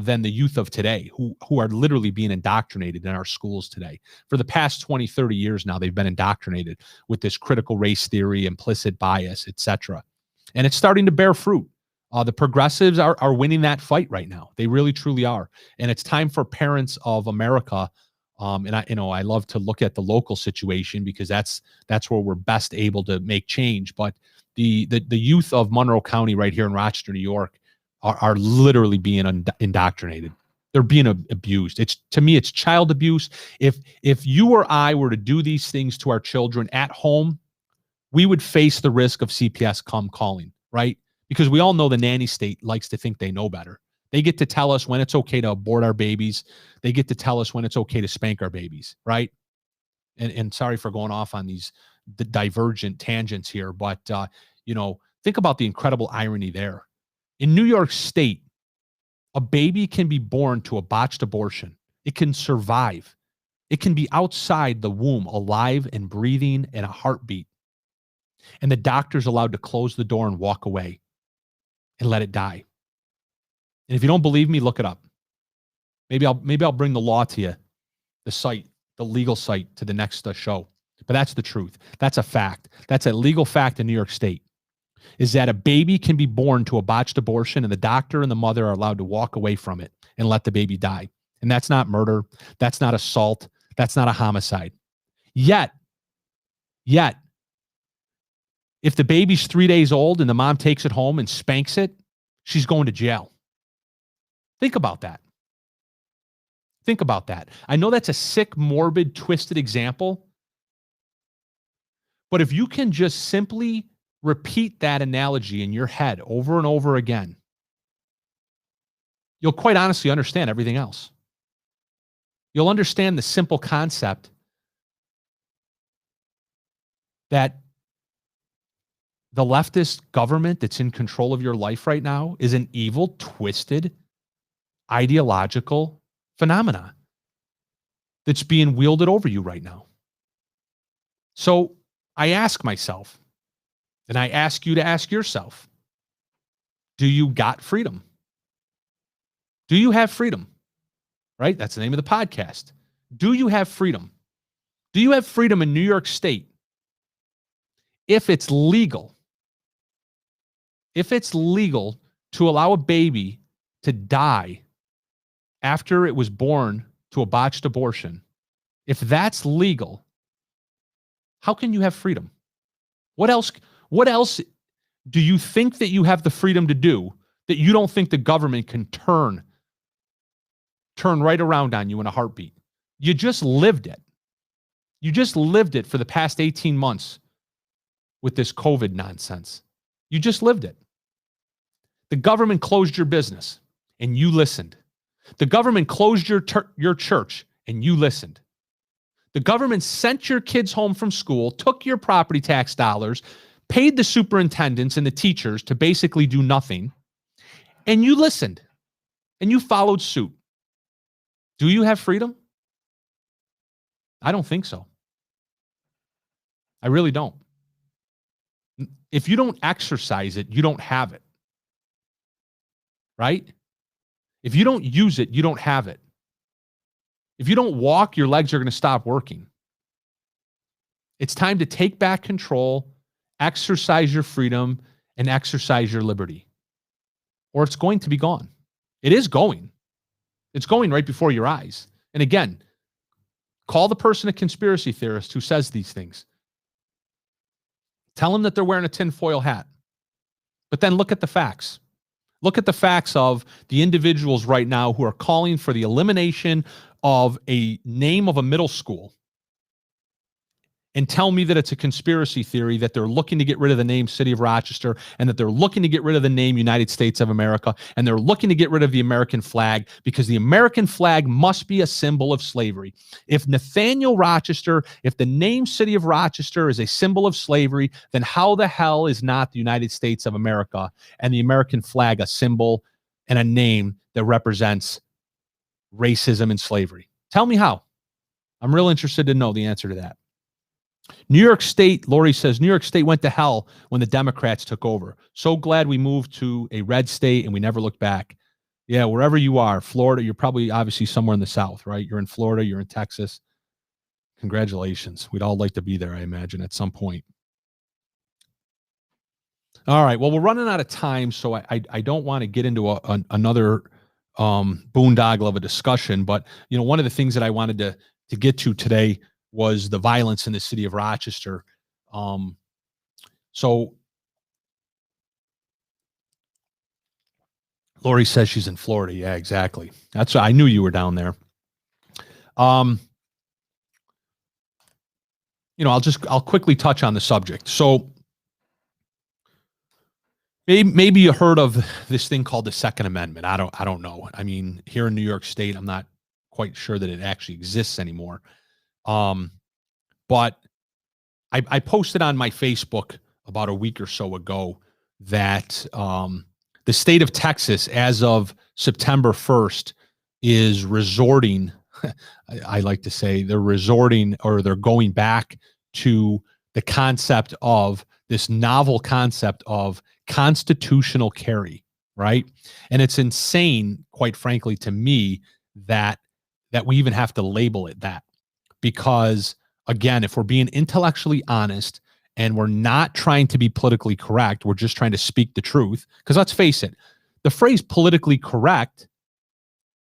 than the youth of today who are literally being indoctrinated in our schools today. For the past 20, 30 years now, they've been indoctrinated with this critical race theory, implicit bias, etc. And it's starting to bear fruit. The progressives are winning that fight right now. They really, truly are. And it's time for parents of America. And I love to look at the local situation because that's where we're best able to make change. But the youth of Monroe County right here in Rochester, New York, are literally being indoctrinated. They're being abused. To me, it's child abuse. If you or I were to do these things to our children at home, we would face the risk of CPS calling, right? Because we all know the nanny state likes to think they know better. They get to tell us when it's okay to abort our babies. They get to tell us when it's okay to spank our babies, right? And sorry for going off on the divergent tangents here, but think about the incredible irony there. In New York State, a baby can be born to a botched abortion. It can survive. It can be outside the womb, alive and breathing and a heartbeat. And the doctor's allowed to close the door and walk away and let it die. And if you don't believe me, look it up. Maybe I'll bring the law to you, the legal site to the next show. But that's the truth. That's a fact. That's a legal fact in New York State, is that a baby can be born to a botched abortion and the doctor and the mother are allowed to walk away from it and let the baby die. And that's not murder. That's not assault. That's not a homicide. Yet, if the baby's 3 days old and the mom takes it home and spanks it, she's going to jail. Think about that. Think about that. I know that's a sick, morbid, twisted example, but if you can just simply repeat that analogy in your head over and over again, you'll quite honestly understand everything else. You'll understand the simple concept that the leftist government that's in control of your life right now is an evil, twisted, ideological phenomena that's being wielded over you right now. So I ask myself, and I ask you to ask yourself, do you got freedom? Do you have freedom? Right? That's the name of the podcast. Do you have freedom? Do you have freedom in New York State? If it's legal to allow a baby to die after it was born to a botched abortion, if that's legal, how can you have freedom? What else do you think that you have the freedom to do that you don't think the government can turn right around on you in a heartbeat? You just lived it. You just lived it for the past 18 months with this COVID nonsense. You just lived it. The government closed your business and you listened. The government closed your church and you listened. The government sent your kids home from school, took your property tax dollars, paid the superintendents and the teachers to basically do nothing, and you listened and you followed suit. Do you have freedom? I don't think so. I really don't. If you don't exercise it, you don't have it. Right? If you don't use it, you don't have it. If you don't walk, your legs are going to stop working. It's time to take back control, exercise your freedom, and exercise your liberty. Or it's going to be gone. It is going. It's going right before your eyes. And again, call the person a conspiracy theorist who says these things. Tell them that they're wearing a tinfoil hat. But then look at the facts. Look at the facts of the individuals right now who are calling for the elimination of a name of a middle school, and tell me that it's a conspiracy theory that they're looking to get rid of the name City of Rochester and that they're looking to get rid of the name United States of America and they're looking to get rid of the American flag because the American flag must be a symbol of slavery. If Nathanial Rochester, if the name City of Rochester is a symbol of slavery, then how the hell is not the United States of America and the American flag a symbol and a name that represents racism and slavery? Tell me how. I'm real interested to know the answer to that. New York State, Lori says, New York State went to hell when the Democrats took over. So glad we moved to a red state and we never looked back. Yeah, wherever you are, Florida, you're probably obviously somewhere in the South, right? You're in Florida, you're in Texas. Congratulations. We'd all like to be there, I imagine, at some point. All right. Well, we're running out of time, so I don't want to get into another boondoggle of a discussion. But one of the things that I wanted to get to today was the violence in the city of Rochester. So Lori says she's in Florida. Yeah, exactly. I knew you were down there. I'll quickly touch on the subject. So maybe you heard of this thing called the Second Amendment. I don't know. I mean, here in New York State, I'm not quite sure that it actually exists anymore. But I posted on my Facebook about a week or so ago that the state of Texas, as of September 1st, is resorting, I like to say they're resorting, or they're going back to the concept of this novel concept of constitutional carry, right? And it's insane, quite frankly, to me, that we even have to label it that. Because, again, if we're being intellectually honest and we're not trying to be politically correct, we're just trying to speak the truth. Because let's face it, the phrase politically correct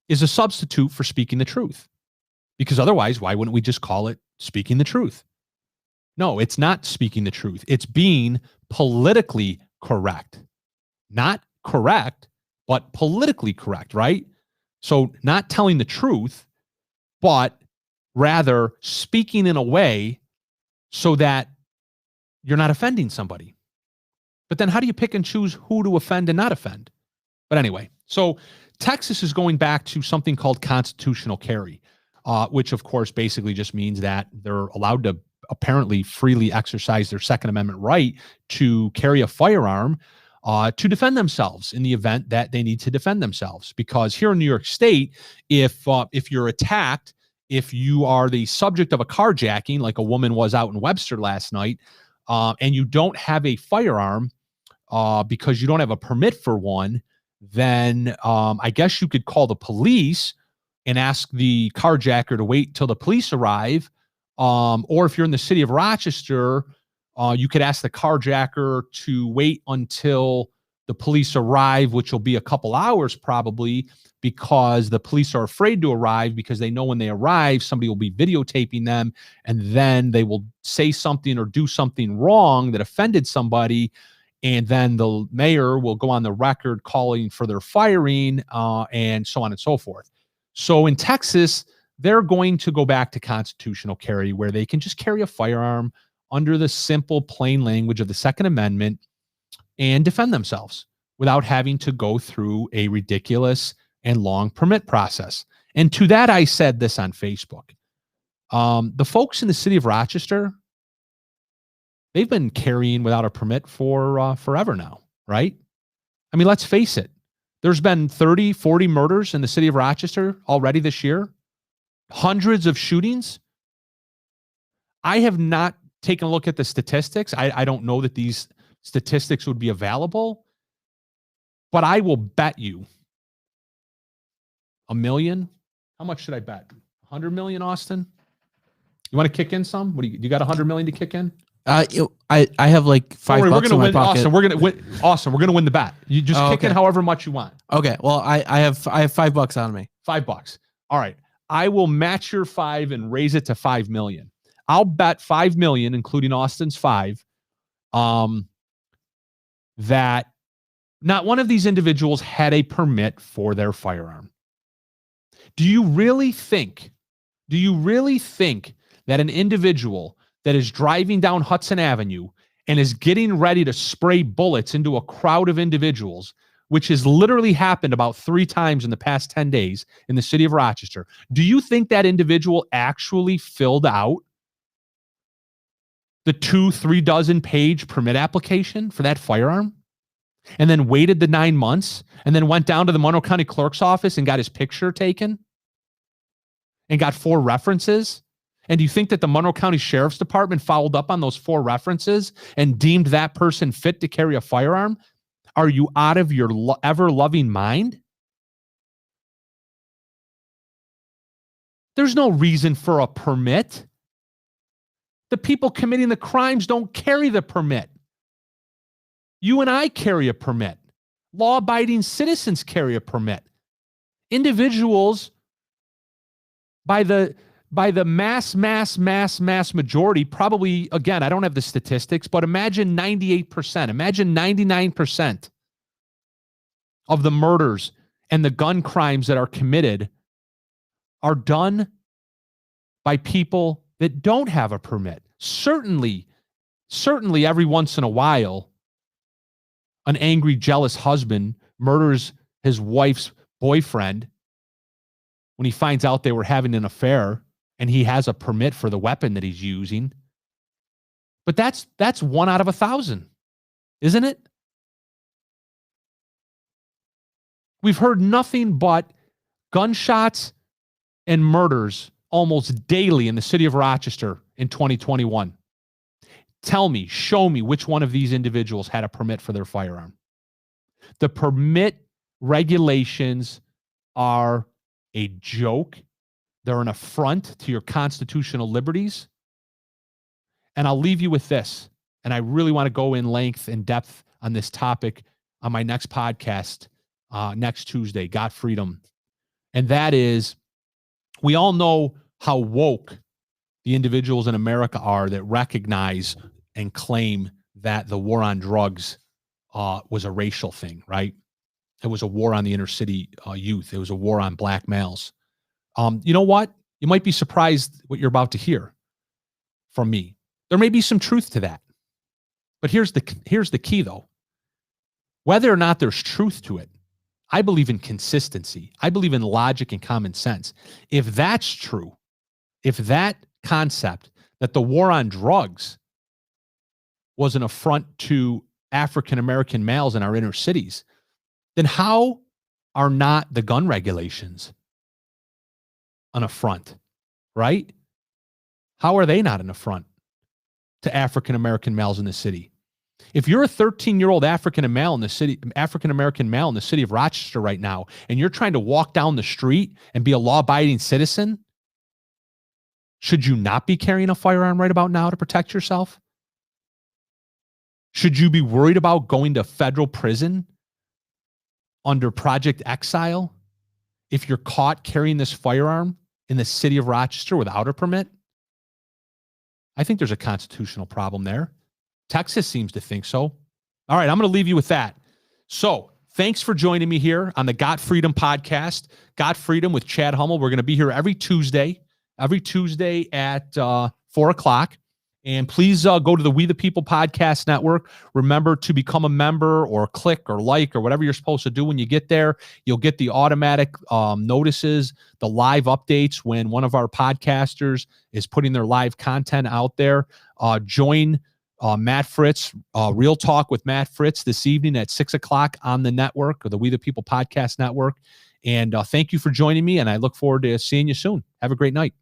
is a substitute for speaking the truth. Because otherwise, why wouldn't we just call it speaking the truth? No, it's not speaking the truth. It's being politically correct. Not correct, but politically correct, right? So not telling the truth, but rather speaking in a way so that you're not offending somebody. But then how do you pick and choose who to offend and not offend? But anyway, so Texas is going back to something called constitutional carry, which of course basically just means that they're allowed to apparently freely exercise their Second Amendment right to carry a firearm to defend themselves in the event that they need to defend themselves. Because here in New York State, if you're attacked, if you are the subject of a carjacking, like a woman was out in Webster last night, and you don't have a firearm because you don't have a permit for one, then I guess you could call the police and ask the carjacker to wait till the police arrive. Or if you're in the city of Rochester, you could ask the carjacker to wait until the police arrive, which will be a couple hours probably, because the police are afraid to arrive because they know when they arrive, somebody will be videotaping them, and then they will say something or do something wrong that offended somebody. And then the mayor will go on the record calling for their firing, and so on and so forth. So in Texas, they're going to go back to constitutional carry, where they can just carry a firearm under the simple, plain language of the Second Amendment and defend themselves without having to go through a ridiculous and long permit process. And to that, I said this on Facebook. The folks in the city of Rochester, they've been carrying without a permit for forever now, right? I mean, let's face it. There's been 30, 40 murders in the city of Rochester already this year. Hundreds of shootings. I have not taken a look at the statistics. I don't know that these statistics would be available, but I will bet you $1 million. How much should I bet? 100 million, Austin? You want to kick in some? What do you got 100 million to kick in? I have like $5 in my pocket. Austin, we're gonna win. Austin, we're gonna win the bet. You just kick in however much you want. Okay. Well, I have $5 on me. $5. All right. I will match your 5 and raise it to 5 million. I'll bet 5 million, including Austin's 5, that not one of these individuals had a permit for their firearm. Do you really think that an individual that is driving down Hudson Avenue and is getting ready to spray bullets into a crowd of individuals, which has literally happened about 3 times in the past 10 days in the city of Rochester, do you think that individual actually filled out the 2-3 dozen page permit application for that firearm and then waited the 9 months and then went down to the Monroe County Clerk's office and got his picture taken and got 4 references And do you think that the Monroe County Sheriff's Department followed up on those 4 references and deemed that person fit to carry a firearm? Are you out of your ever-loving mind? There's no reason for a permit. The people committing the crimes don't carry the permit. You and I carry a permit. Law-abiding citizens carry a permit. Individuals, by the mass majority, probably, again, I don't have the statistics, but imagine 98%, imagine 99% of the murders and the gun crimes that are committed are done by people that don't have a permit. Certainly every once in a while, an angry, jealous husband murders his wife's boyfriend when he finds out they were having an affair and he has a permit for the weapon that he's using. But that's 1 out of 1,000, isn't it? We've heard nothing but gunshots and murders almost daily in the city of Rochester in 2021. Tell me, show me which one of these individuals had a permit for their firearm. The permit regulations are a joke. They're an affront to your constitutional liberties. And I'll leave you with this. And I really want to go in length and depth on this topic on my next podcast next Tuesday, Got Freedom. And that is, we all know how woke the individuals in America are that recognize and claim that the war on drugs was a racial thing, right? It was a war on the inner city youth. It was a war on black males. You know what? You might be surprised what you're about to hear from me. There may be some truth to that. But here's the key, though. Whether or not there's truth to it, I believe in consistency. I believe in logic and common sense. If that's true, if that concept that the war on drugs was an affront to African-American males in our inner cities, then how are not the gun regulations an affront, right? How are they not an affront to African-American males in the city? If you're a 13-year-old African-American male in the city of Rochester right now, and you're trying to walk down the street and be a law-abiding citizen, should you not be carrying a firearm right about now to protect yourself? Should you be worried about going to federal prison under Project Exile if you're caught carrying this firearm in the city of Rochester without a permit? I think there's a constitutional problem there. Texas seems to think so. All right, I'm going to leave you with that. So thanks for joining me here on the Got Freedom podcast, Got Freedom with Chad Hummel. We're going to be here every Tuesday at 4 o'clock. And please go to the We the People Podcast Network. Remember to become a member or click or like or whatever you're supposed to do when you get there. You'll get the automatic notices, the live updates when one of our podcasters is putting their live content out there. Join Matt Fritz, Real Talk with Matt Fritz this evening at 6 o'clock on the network, or the We the People Podcast Network. And thank you for joining me, and I look forward to seeing you soon. Have a great night.